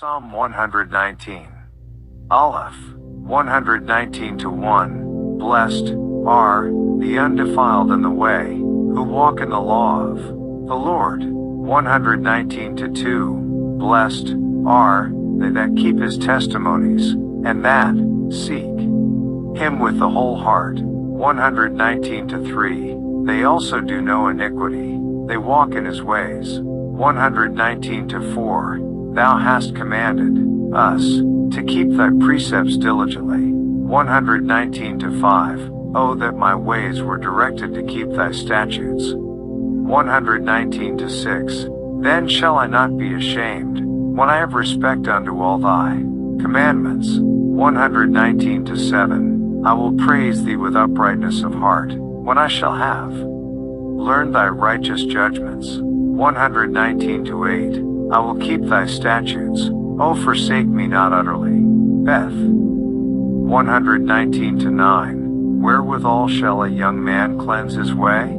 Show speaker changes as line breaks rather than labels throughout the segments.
Psalm 119. Aleph, 119 to 1. Blessed are the undefiled in the way, who walk in the law of the Lord. 119 to 2. Blessed are they that keep his testimonies, and that seek him with the whole heart. 119 to 3. They also do no iniquity, they walk in his ways. 119 to 4. Thou hast commanded us to keep thy precepts diligently. 119 to 5. Oh, that my ways were directed to keep thy statutes. 119 to 6. Then shall I not be ashamed, when I have respect unto all thy commandments. 119 to 7. I will praise thee with uprightness of heart, when I shall have learned thy righteous judgments. 119 to 8. I will keep thy statutes, O forsake me not utterly. Beth. 119 to 9. Wherewithal shall a young man cleanse his way?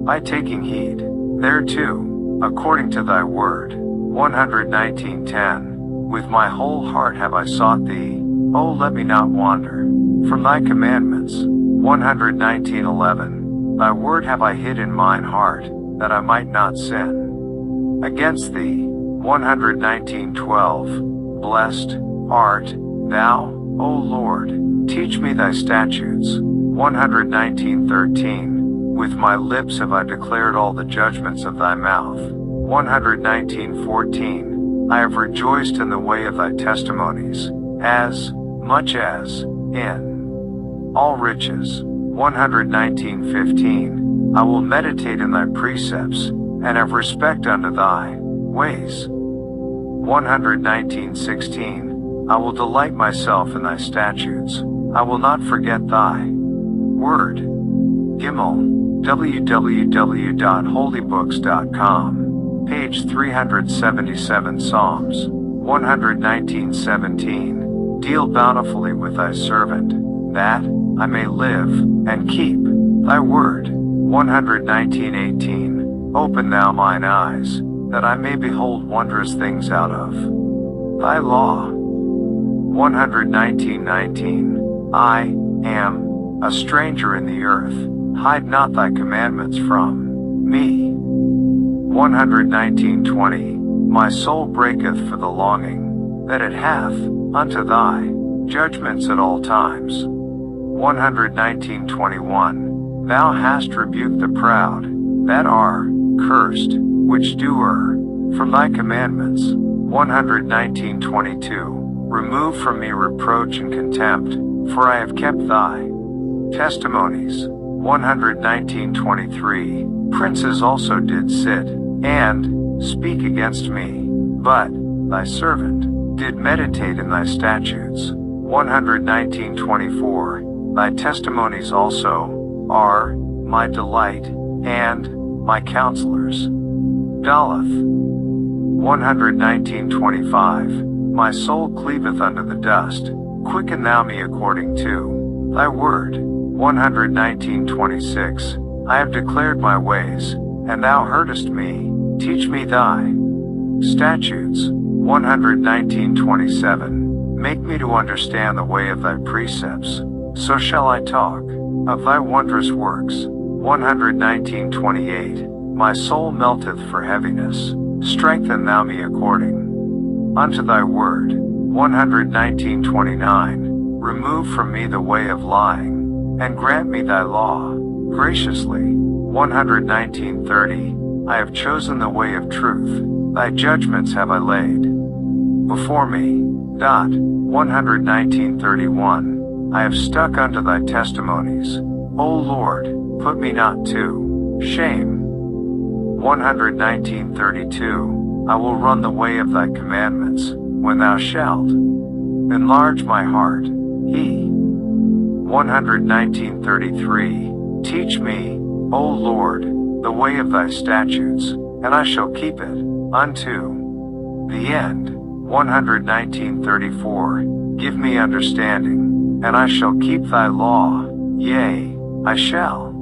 By taking heed thereto, according to thy word. 119:10. With my whole heart have I sought thee, O let me not wander from thy commandments. 119:11. Thy word have I hid in mine heart, that I might not sin against thee. 119:12. Blessed art thou, O Lord, teach me thy statutes. 119:13. With my lips have I declared all the judgments of thy mouth. 119:14. I have rejoiced in the way of thy testimonies, as much as in all riches. 119:15. I will meditate in thy precepts, and have respect unto thy ways. 119:16. I will delight myself in thy statutes, I will not forget thy word. Gimel, www.holybooks.com, page 377. Psalms 119:17. Deal bountifully with thy servant, that I may live and keep thy word. 119:18. Open thou mine eyes, that I may behold wondrous things out of thy law. 119:19. I am a stranger in the earth, hide not thy commandments from me. 119:20. My soul breaketh for the longing that it hath unto thy judgments at all times. 119:21. Thou hast rebuked the proud that are cursed, which do err from thy commandments. 119:22. Remove from me reproach and contempt, for I have kept thy testimonies. 119:23. Princes also did sit and speak against me, but thy servant did meditate in thy statutes. 119:24. Thy testimonies also are my delight, and my counselors. Daleth. 119:25. My soul cleaveth unto the dust, quicken thou me according to thy word. 119:26. I have declared my ways, and thou heardest me, teach me thy statutes. 119:27. Make me to understand the way of thy precepts, so shall I talk of thy wondrous works. 119:28. My soul melteth for heaviness, strengthen thou me according unto thy word. 119:29. Remove from me the way of lying, and grant me thy law graciously. 119:30. I have chosen the way of truth, thy judgments have I laid before me. 119:31. I have stuck unto thy testimonies, O Lord, put me not to shame. 119:32. I will run the way of thy commandments, when thou shalt enlarge my heart. 119:33. Teach me, O Lord, the way of thy statutes, and I shall keep it unto the end. 119:34. Give me understanding, and I shall keep thy law, yea, I shall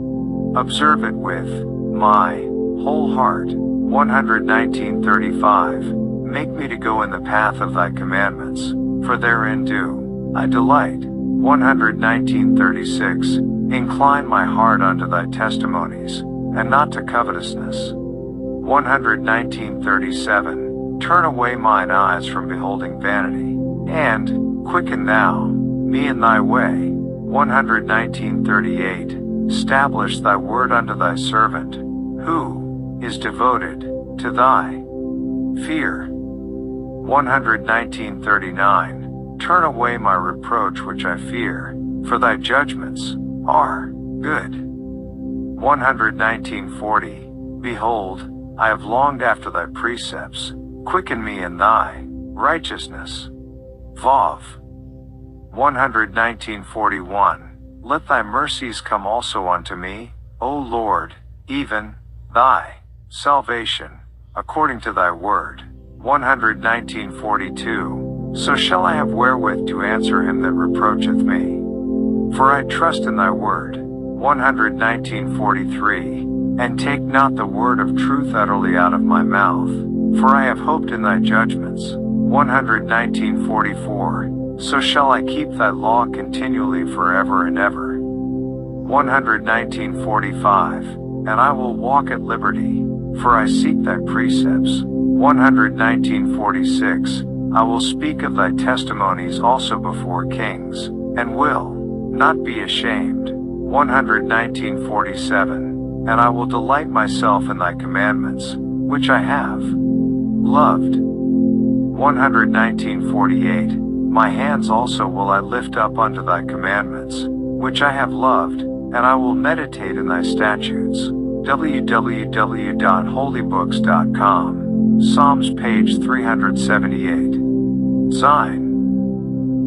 observe it with my whole heart. 119:35. make me to go in the path of thy commandments, for therein do I delight. 119:36. Incline my heart unto thy testimonies, and not to covetousness. 119:37. Turn away mine eyes from beholding vanity, and quicken thou me in thy way. 119:38. Establish thy word unto thy servant, who is devoted to thy fear. 119:39. Turn away my reproach which I fear, for thy judgments are good. 119:40. Behold, I have longed after thy precepts, quicken me in thy righteousness. Vav. 119:41. Let thy mercies come also unto me, O Lord, even thy salvation, according to thy word. 119:42. So shall I have wherewith to answer him that reproacheth me, for I trust in thy word. 119:43. And take not the word of truth utterly out of my mouth, for I have hoped in thy judgments. 119:44. So shall I keep thy law continually forever and ever. 119:45. And I will walk at liberty, for I seek thy precepts. 119:46. I will speak of thy testimonies also before kings, and will not be ashamed. 119:47. And I will delight myself in thy commandments, which I have loved. 119:48. My hands also will I lift up unto thy commandments, which I have loved, and I will meditate in thy statutes. www.holybooks.com. Psalms page 378. Sign.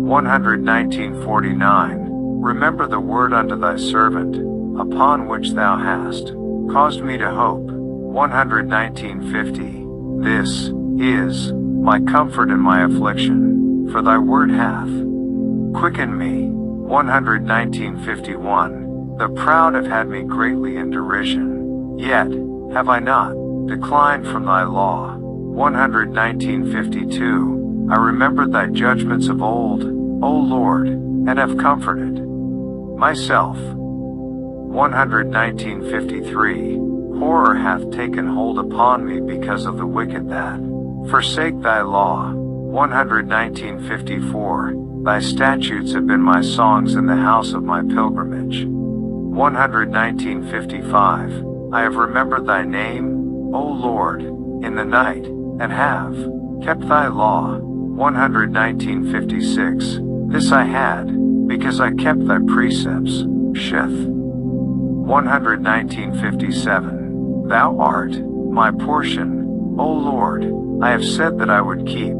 119:49. Remember the word unto thy servant, upon which thou hast caused me to hope. 119:50. This is my comfort in my affliction, for thy word hath quickened me. 119:51. The proud have had me greatly in derision, yet have I not declined from thy law. 119:52. I remembered thy judgments of old, O Lord, and have comforted myself. 119:53. Horror hath taken hold upon me because of the wicked that forsake thy law. 119:54. Thy statutes have been my songs in the house of my pilgrimage. 119:55. I have remembered thy name, O Lord, in the night, and have kept thy law. 119:56. This I had, because I kept thy precepts. Shith. 119:57. Thou art my portion, O Lord. I have said that I would keep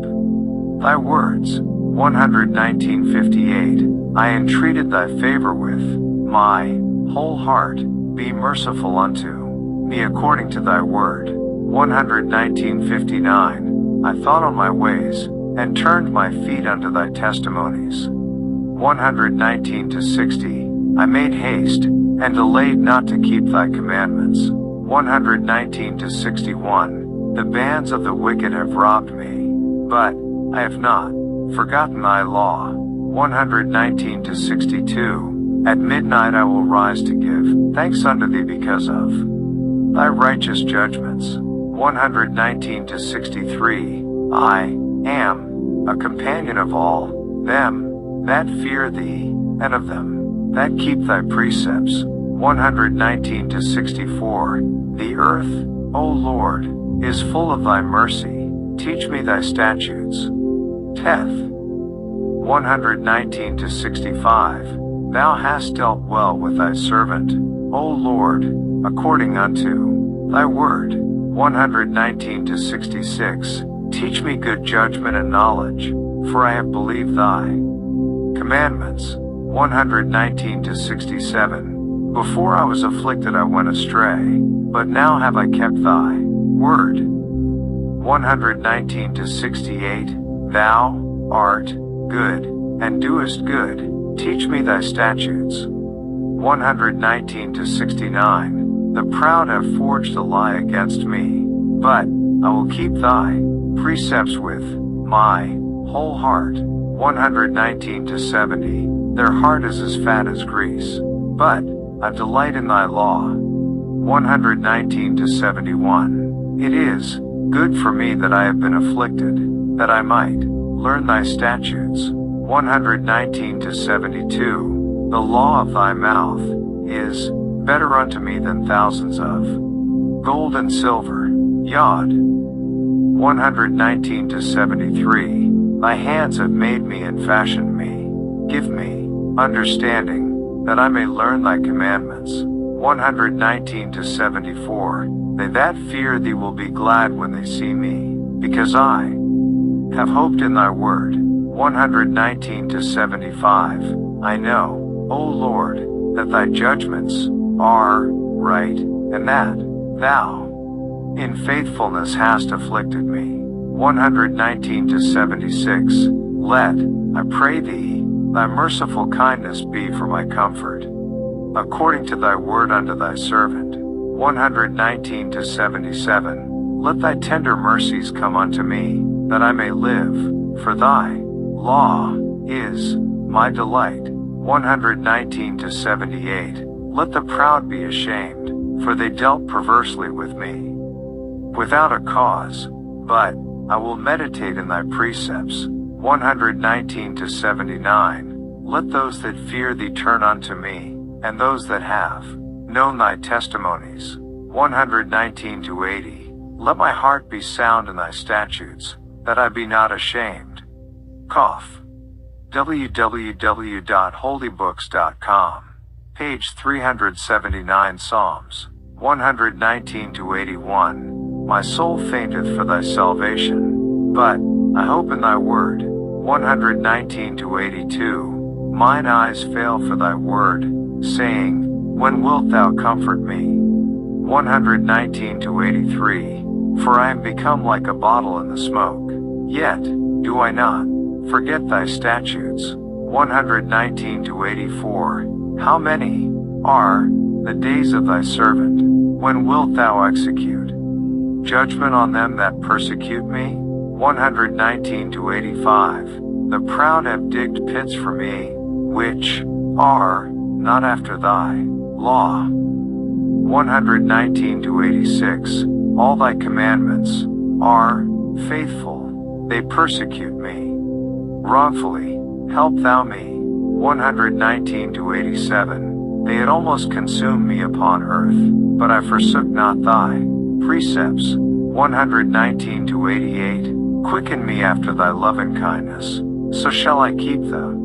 thy words. 119:58. I entreated thy favor with my whole heart. Be merciful unto me according to thy word. 119:59. I thought on my ways, and turned my feet unto thy testimonies. 119-60. I made haste, and delayed not to keep thy commandments. 119-61. The bands of the wicked have robbed me, but I have not forgotten thy law. 119-62. At midnight I will rise to give thanks unto thee because of thy righteous judgments. 119-63. I am a companion of all them that fear thee, and of them that keep thy precepts. 119-64. The earth, O Lord, is full of thy mercy. Teach me thy statutes. Teth. 119-65. Thou hast dealt well with thy servant, O Lord, according unto thy word. 119-66. Teach me good judgment and knowledge, for I have believed thy commandments. 119-67. Before I was afflicted I went astray, but now have I kept thy word. 119-68. Thou art good, and doest good. Teach me thy statutes. 119-69. The proud have forged a lie against me, but I will keep thy precepts with my whole heart. 119 to 70. Their heart is as fat as grease, but I delight in thy law. 119 to 71. It is good for me that I have been afflicted, that I might learn thy statutes. 119 to 72. The law of thy mouth is better unto me than thousands of gold and silver. Yod. 119 to 73. Thy hands have made me and fashioned me. Give me understanding, that I may learn thy commandments. 119 to 74. They that fear thee will be glad when they see me, because I have hoped in thy word. 119 to 75. I know, O Lord, that thy judgments are right, and that thou in faithfulness hast afflicted me. 119 to 76. Let, I pray thee, thy merciful kindness be for my comfort, according to thy word unto thy servant. 119 to 77. Let thy tender mercies come unto me, that I may live, for thy law is my delight. 119 to 78. Let the proud be ashamed, for they dealt perversely with me, without a cause, but I will meditate in thy precepts. 119 to 79. Let those that fear thee turn unto me, and those that have known thy testimonies. 119 to 80. Let my heart be sound in thy statutes, that I be not ashamed. Cough. www.holybooks.com. Page 379. Psalms. 119 to 81. My soul fainteth for thy salvation, but I hope in thy word. 119 to 82. Mine eyes fail for thy word, saying, when wilt thou comfort me? 119 to 83. For I am become like a bottle in the smoke, yet do I not forget thy statutes. 119 to 84. How many are the days of thy servant? When wilt thou execute judgment on them that persecute me? 119 to 85. The proud have digged pits for me, which are not after thy law. 119 to 86. All thy commandments are faithful. They persecute me wrongfully. Help thou me. 119 to 87. They had almost consumed me upon earth, but I forsook not thy precepts. 119 to 88. Quicken me after thy loving kindness, so shall I keep the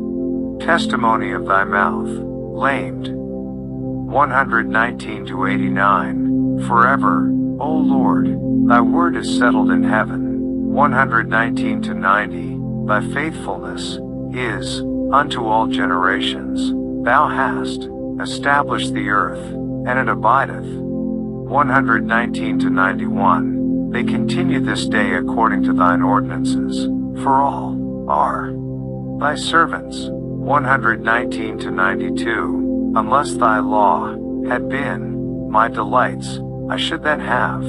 testimony of thy mouth. Lamed. 119 to 89. Forever, O Lord, thy word is settled in heaven. 119 to 90. Thy faithfulness is unto all generations. Thou hast established the earth, and it abideth. 119 to 91. They continue this day according to thine ordinances, for all are thy servants. 119 to 92. Unless thy law had been my delights, I should then have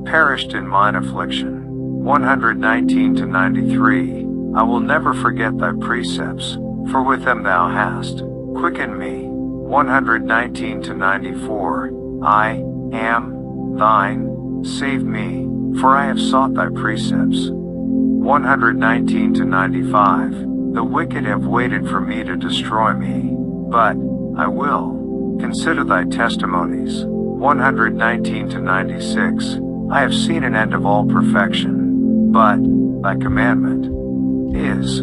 perished in mine affliction. 119 to 93. I will never forget thy precepts, for with them thou hast quickened me. 119 to 94. I am thine, save me, for I have sought thy precepts. 119 to 95. The wicked have waited for me to destroy me, but I will consider thy testimonies. 119 to 96. I have seen an end of all perfection, but thy commandment is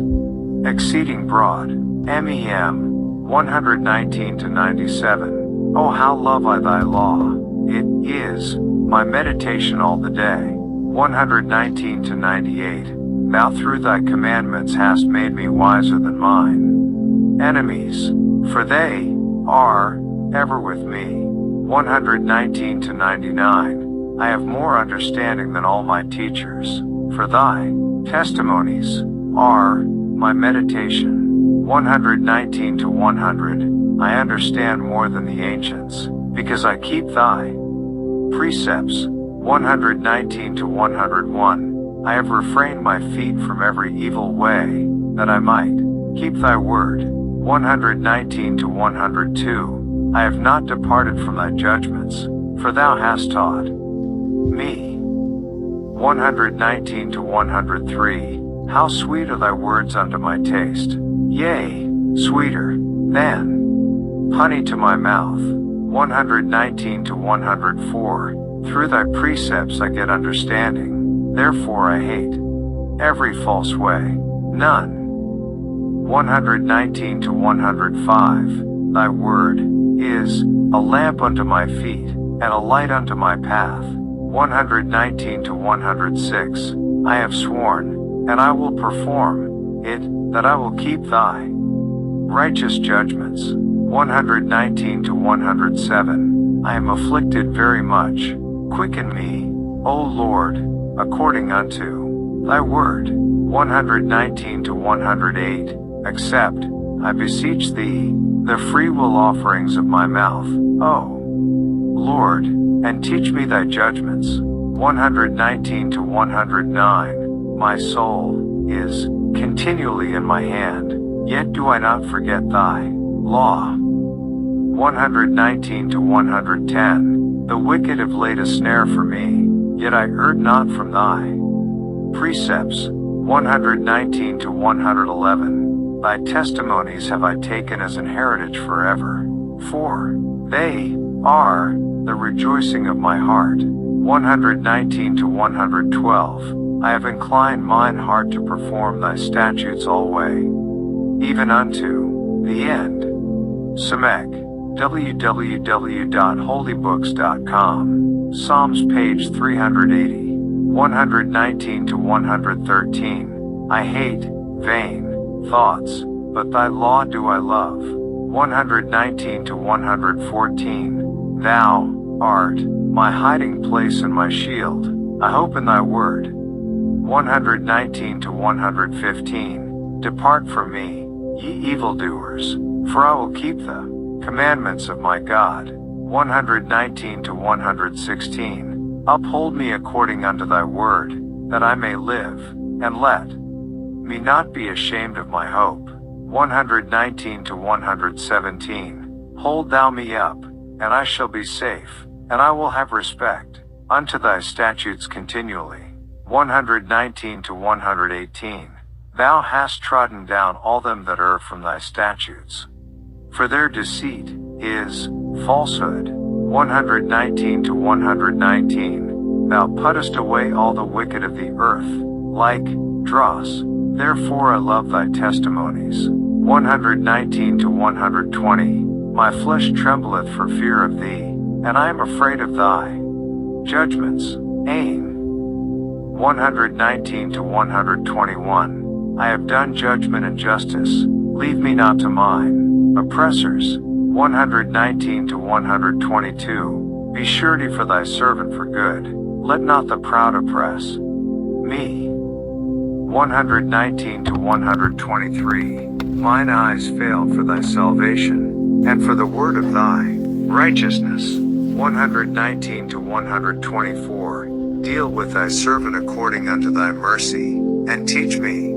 exceeding broad. MEM. 119 to 97. Oh, how love I thy law. It is my meditation all the day. 119 to 98. Thou through thy commandments hast made me wiser than mine enemies, for they are ever with me. 119 to 99. I have more understanding than all my teachers, for thy testimonies are my meditation. 119 to 100. I understand more than the ancients, because I keep thy precepts. 119 to 101. I have refrained my feet from every evil way, that I might keep thy word. 119 to 102. I have not departed from thy judgments, for thou hast taught me. 119 to 103. How sweet are thy words unto my taste, yea, sweeter than honey to my mouth. 119 to 104. Through thy precepts I get understanding, therefore I hate every false way, none. 119 to 105. Thy word is a lamp unto my feet, and a light unto my path. 119 to 106. I have sworn, and I will perform it, that I will keep thy righteous judgments. 119 to 107. I am afflicted very much. Quicken me, O Lord, according unto thy word. 119 to 108. Accept, I beseech thee, the freewill offerings of my mouth, O Lord, and teach me thy judgments. 119 to 109. My soul is continually in my hand, yet do I not forget thy law. 119 to 110. The wicked have laid a snare for me, yet I erred not from thy precepts. 119 to 111. Thy testimonies have I taken as an heritage forever, for they are the rejoicing of my heart. 119 to 112. I have inclined mine heart to perform thy statutes alway, even unto the end. Samek, www.holybooks.com. Psalms page 380. 119 to 113. I hate vain thoughts, but thy law do I love. 119 to 114. Thou art my hiding place and my shield. I hope in thy word. 119 to 115. Depart from me, ye evildoers, for I will keep the commandments of my God. 119 to 116. Uphold me according unto thy word, that I may live, and let me not be ashamed of my hope. 119 to 117. Hold thou me up, and I shall be safe, and I will have respect unto thy statutes continually. 119 to 118. Thou hast trodden down all them that err from thy statutes, for their deceit is falsehood. 119 to 119. Thou puttest away all the wicked of the earth, like dross. Therefore I love thy testimonies. 119 to 120. My flesh trembleth for fear of thee, and I am afraid of thy judgments. Ain. 119 to 121. I have done judgment and justice, leave me not to mine oppressors. 119 to 122. Be surety for thy servant for good, let not the proud oppress me. 119 to 123. Mine eyes fail for thy salvation, and for the word of thy righteousness. 119 to 124. Deal with thy servant according unto thy mercy, and teach me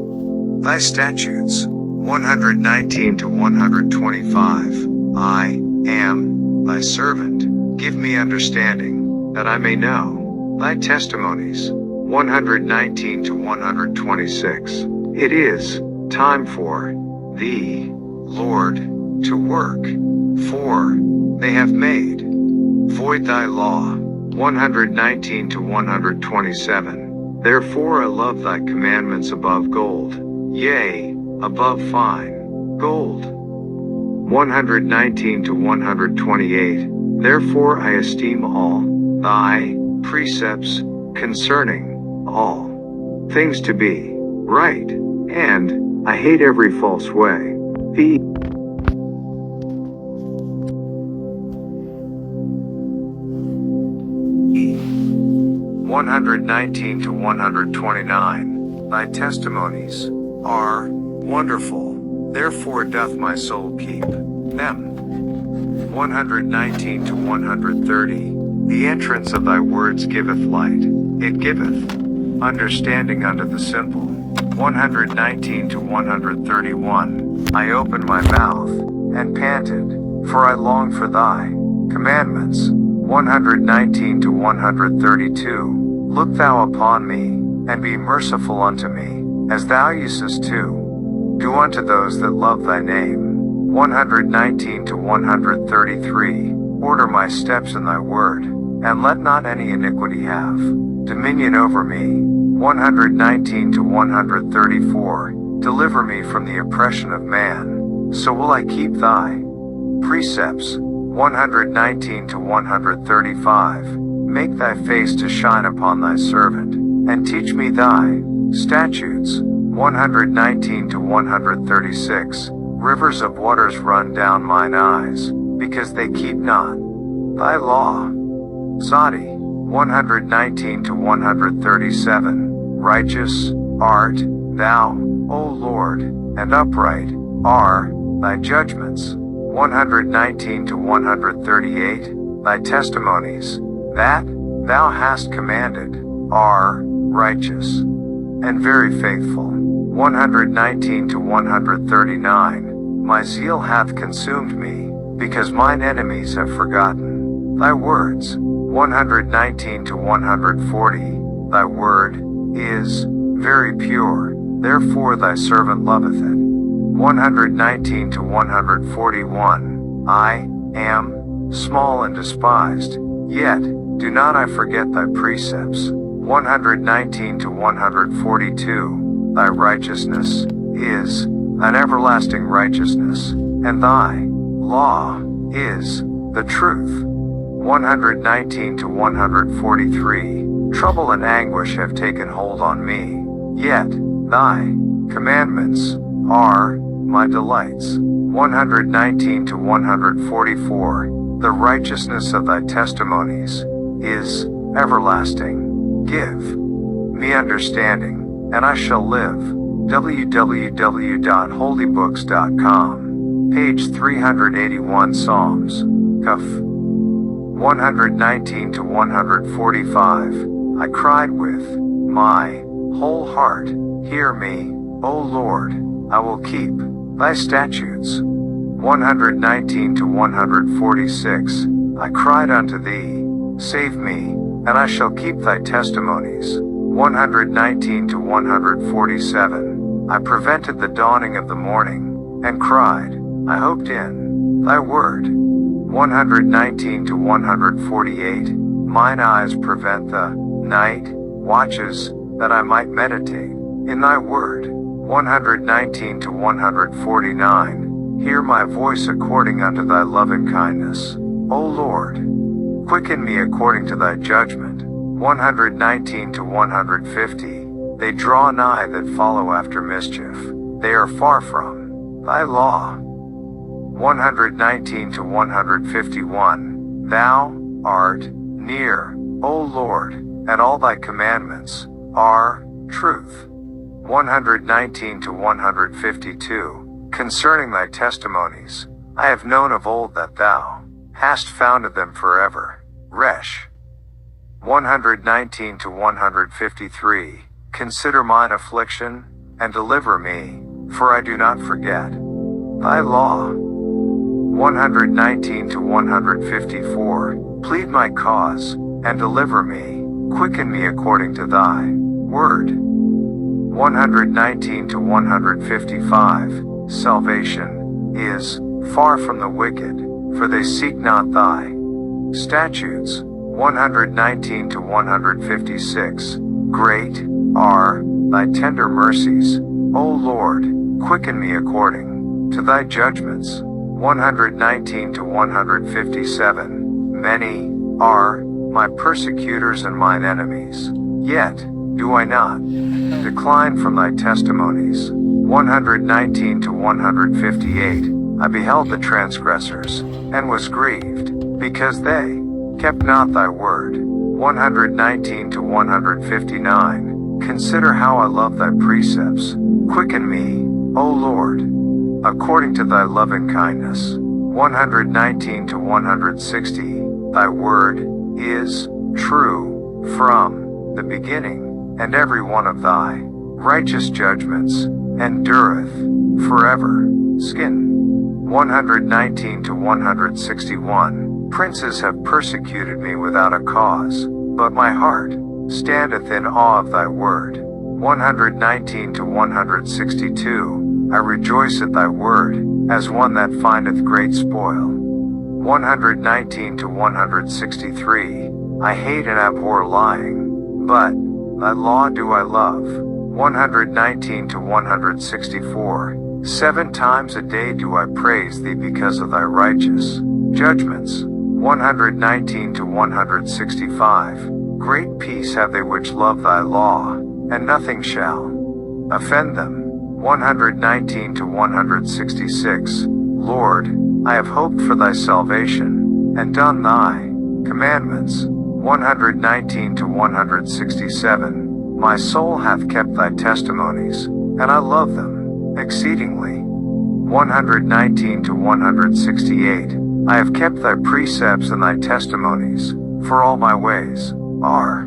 thy statutes. 119 to 125. I am thy servant. Give me understanding, that I may know thy testimonies. 119 to 126. It is time for thee, Lord, to work, for they have made void thy law. 119 to 127. Therefore I love thy commandments above gold, yea, above fine gold. 119 to 128. Therefore I esteem all thy precepts concerning all things to be right, and I hate every false way. 119 to 129. Thy testimonies are wonderful, therefore doth my soul keep them. 119 to 130. The entrance of thy words giveth light, it giveth understanding unto the simple. 119 to 131. I opened my mouth, and panted, for I long for thy commandments. 119 to 132. Look thou upon me, and be merciful unto me, as thou usest to do unto those that love thy name. 119 to 133. Order my steps in thy word, and let not any iniquity have dominion over me. 119 to 134. Deliver me from the oppression of man, so will I keep thy precepts. 119 to 135. Make thy face to shine upon thy servant, and teach me thy statutes. 119 to 136. Rivers of waters run down mine eyes, because they keep not thy law. Sadi. 119 to 137. Righteous art thou, O Lord, and upright are thy judgments. 119 to 138. Thy testimonies, that thou hast commanded, are righteous and very faithful. 119 to 139. My zeal hath consumed me, because mine enemies have forgotten thy words. 119 to 140. Thy word is very pure, therefore thy servant loveth it. 119 to 141. I am small and despised, yet do not I forget thy precepts. 119 to 142. Thy righteousness is an everlasting righteousness, and thy law is the truth. 119 to 143. Trouble and anguish have taken hold on me, yet thy commandments are my delights. 119 to 144. The righteousness of thy testimonies is everlasting. Give me understanding, and I shall live. www.holybooks.com. Page 381. Psalms. Kuf. 119 to 145. I cried with my whole heart, hear me, O Lord, I will keep thy statutes. 119 to 146. I cried unto thee, save me, and I shall keep thy testimonies. 119 to 147. I prevented the dawning of the morning, and cried, I hoped in thy word. 119 to 148. Mine eyes prevent the night watches, that I might meditate in thy word. 119 to 149. Hear my voice according unto thy loving kindness, O Lord. Quicken me according to thy judgment. 119 to 150. They draw nigh that follow after mischief. They are far from thy law. 119 to 151. Thou art near, O Lord, and all thy commandments are truth. 119 to 152. Concerning thy testimonies, I have known of old that thou hast founded them forever. Resh. 119 to 153. Consider mine affliction, and deliver me, for I do not forget thy law. 119 to 154. Plead my cause, and deliver me, quicken me according to thy word. 119 to 155. Salvation is far from the wicked, for they seek not thy statutes. 119 to 156. Great are thy tender mercies, O Lord, quicken me according to thy judgments. 119 to 157. Many are my persecutors and mine enemies, yet do I not decline from thy testimonies. 119 to 158. I beheld the transgressors, and was grieved, because they kept not thy word. 119 to 159. Consider how I love thy precepts. Quicken me, O Lord, according to thy loving kindness. 119 to 160. Thy word is true from the beginning. and every one of thy righteous judgments endureth forever. Skin 119 to 161. Princes have persecuted me without a cause, but my heart standeth in awe of thy word. 119 to 162. I rejoice at thy word, as one that findeth great spoil. 119 to 163. I hate and abhor lying, but thy law do I love. 119 to 164. 7 times a day do I praise thee because of thy righteous judgments. 119 to 165. Great peace have they which love thy law, and nothing shall offend them. 119 to 166. Lord, I have hoped for thy salvation, and done thy commandments. 119 to 167. My soul hath kept thy testimonies, and I love them exceedingly. 119 to 168. I have kept thy precepts and thy testimonies, for all my ways are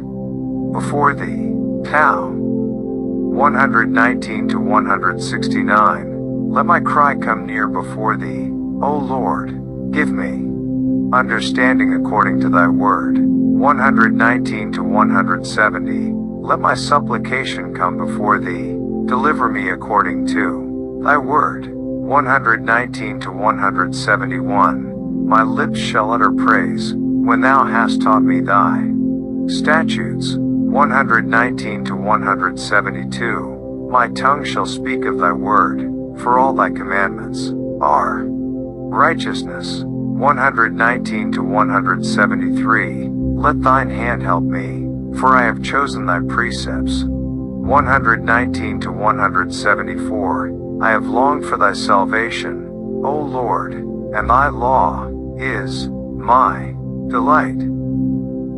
before thee. Tau. 119 to 169. Let my cry come near before thee, O Lord. Give me understanding according to thy word. 119 to 170. Let my supplication come before thee. Deliver me according to thy word. 119 to 171. My lips shall utter praise, when thou hast taught me thy statutes. 119 to 172. My tongue shall speak of thy word, for all thy commandments are righteousness. 119 to 173. Let thine hand help me, for I have chosen thy precepts. 119 to 174. I have longed for thy salvation, O Lord, and thy law is my delight.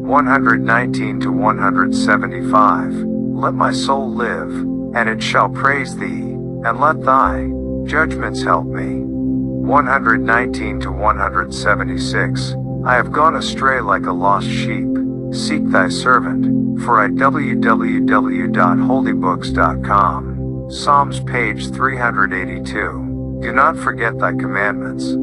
119 to 175. Let my soul live, and it shall praise thee, and let thy judgments help me. 119 to 176. I have gone astray like a lost sheep. Seek thy servant, for I www.holybooks.com. Psalms page 382. Do not forget thy commandments,